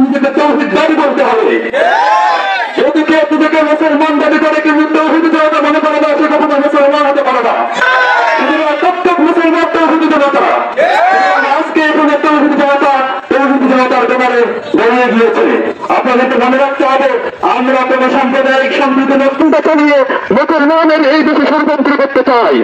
নিজেকে তৌহিদ দাবি করতে হবে। যদি কেউ নিজেকে মুসলমান দাবি করে কিন্তু তৌহিদ জনতা মনে করে না, সে কখনো মুসলমান হতে পারে না। প্রত্যেক মুসলমান তৌহিদ জনতা। আজকে এখানে তৌহিদ জনতার ব্যাপারে দাঁড়িয়ে গিয়েছে। আপনাদেরকে মনে রাখতে হবে, আমরা কোন সাম্প্রদায়িক সম্প্রীতি নতুনটা চালিয়ে মুসলমানের এই দেশে ষড়যন্ত্র করতে চাই।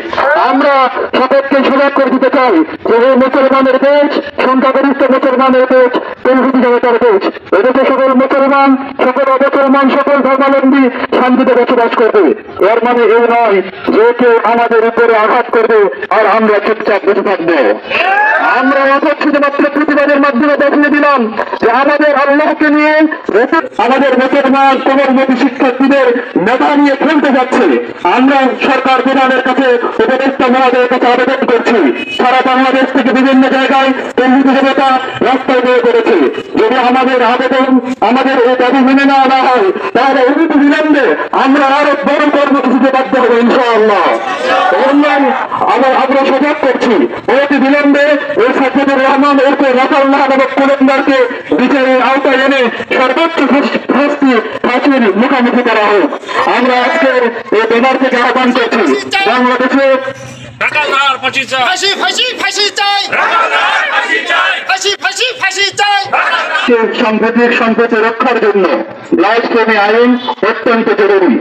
আমরা সকলকে সজাগ করে দিতে চাই যে এই মুসলমানের দেশ, সংখ্যাগরিষ্ঠ মুসলমানের দেশ, তৌহিদ জনতার দেশ। এদেশে সকল মুসলমান, সকল অমুসলমান, সকল ধর্মাবলম্বী শান্তিতে বসবাস করবে। এর মানে এই নয় যে কেউ আমাদের উপরে আঘাত করবে আর আমরা চুপচাপ বসে থাকবো। আমরা অথচ শুধুমাত্র প্রতিবাদের মাধ্যমে দেখিয়ে দিলাম যে আমাদের আল্লাহকে নিয়ে আমাদের মুসলমান কোমলমতি শিক্ষার্থীদের মেধা নিয়ে খেলতে যাচ্ছে। আমরা সরকার প্রধানের কাছে, উপদেষ্টা মহোদয়ের কাছে আবেদন করছি, সারা বাংলাদেশ থেকে বিভিন্ন জায়গায় তৌহিদ জনতা রাস্তায় বের করেছে। যদি আমাদের আবেদন, আমাদের এই দাবি মেনে নেওয়া না হয়, তাহলে অতি বিলম্বে আমরা আরো বড় কর্মসূচিতে বাধ্য হবো ইনশাআল্লাহ। আমরা সজাগ করছি, অতি বিলম্বে এই সাজ্জাদুর রহমান ওরফে রাফাল্লাহ নামক কুলন্দারকে বিচারের আওতায় এনে সর্বোচ্চ ফাঁসির মুখোমুখি করা হোক। আমরা আজকে এই ব্যানার থেকে আহ্বান করছি, বাংলাদেশে সাংবিধানিক সম্পত্তি রক্ষার জন্য ব্লাসফেমি আইন অত্যন্ত জরুরি।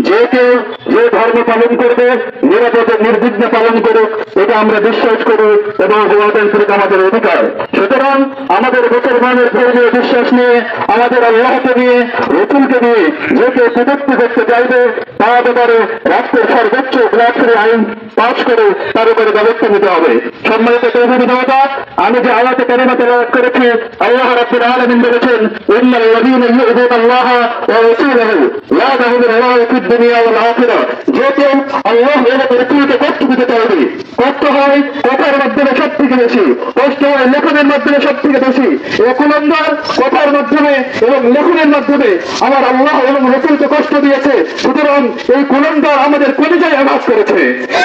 যে কেউ যে ধর্ম পালন করবে নিরাপদে নির্বিঘ্নে পালন করুক, এটা আমরা বিশ্বাস করি এবং গণতান্ত্রিক আমাদের অধিকার। সুতরাং আমাদের মুসলমানের ধর্মীয় বিশ্বাস নিয়ে, আমাদের আল্লাহকে নিয়ে, রসুলকে নিয়ে যে কেউ কটূক্তি করতে চাইবে তার ব্যাপারে রাষ্ট্রের সর্বোচ্চ ব্লাসফেমি আইন পাশ করে তার উপরে ব্যবস্থা নিতে হবে। সম্মানিত তৌহিদ জনতা, আমি যে আয়াতে কারিমা তেলাওয়াত করেছি, আল্লাহ রাব্বুল আলামিন বলেছেন, ইন্নাল লাযীনা ইউযুনাল্লাহ ওয়া রাসূলাহু লা'নাহুমুল্লাহু ফিদ দুনিয়া ওয়াল আখিরাহ। যে কেউ আল্লাহ এবং রাসূলকে কষ্ট দিতে চাইবে, কষ্ট হয় কথার মাধ্যমে সব থেকে বেশি, কষ্ট হয় লেখনের মাধ্যমে সব থেকে বেশি। এই কুলন্দার কথার মাধ্যমে এবং লেখনের মাধ্যমে আমার আল্লাহ এবং রাসূলকে কষ্ট দিয়েছে। সুতরাং এই কুলন্দার আমাদের কলিজায় আঘাত করেছে।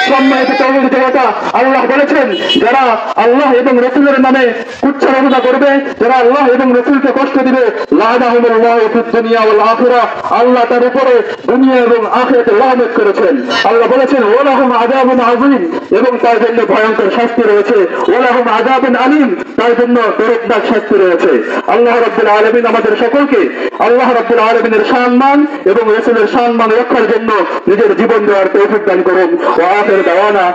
সম্মানিত তৌহিদ জনতা, আল্লাহ বলেছেন, যারা আল্লাহ এবং রাসূলের নামে কুচ্ছারচনা করবে, যারা আল্লাহ এবং রাসূলকে কষ্ট দিবে, লা'নাহুমুল্লাহু ফিদ দুনিয়া ওয়াল আখিরাহ, আল্লাহ তার উপরে দুনিয়া এবং আখিরাতে লানত করেছেন। আল্লাহ বলেছেন, ওয়ালাহুম আযাবুন আযীম, এবং তার জন্য ভয়ঙ্কর শাস্তি রয়েছে। ওয়ালাহুম আযাবুন আলীম, তার জন্য দরদনাক শাস্তি রয়েছে। আল্লাহ রাব্বুল আলামিন আমাদের সকলকে আল্লাহ রাব্বুল আলামিনের সম্মান এবং রাসূলের সম্মান রক্ষার জন্য নিজের জীবন দেওয়ার তৌফিক দান করুন। ওয়া আখিরু দাওয়ানা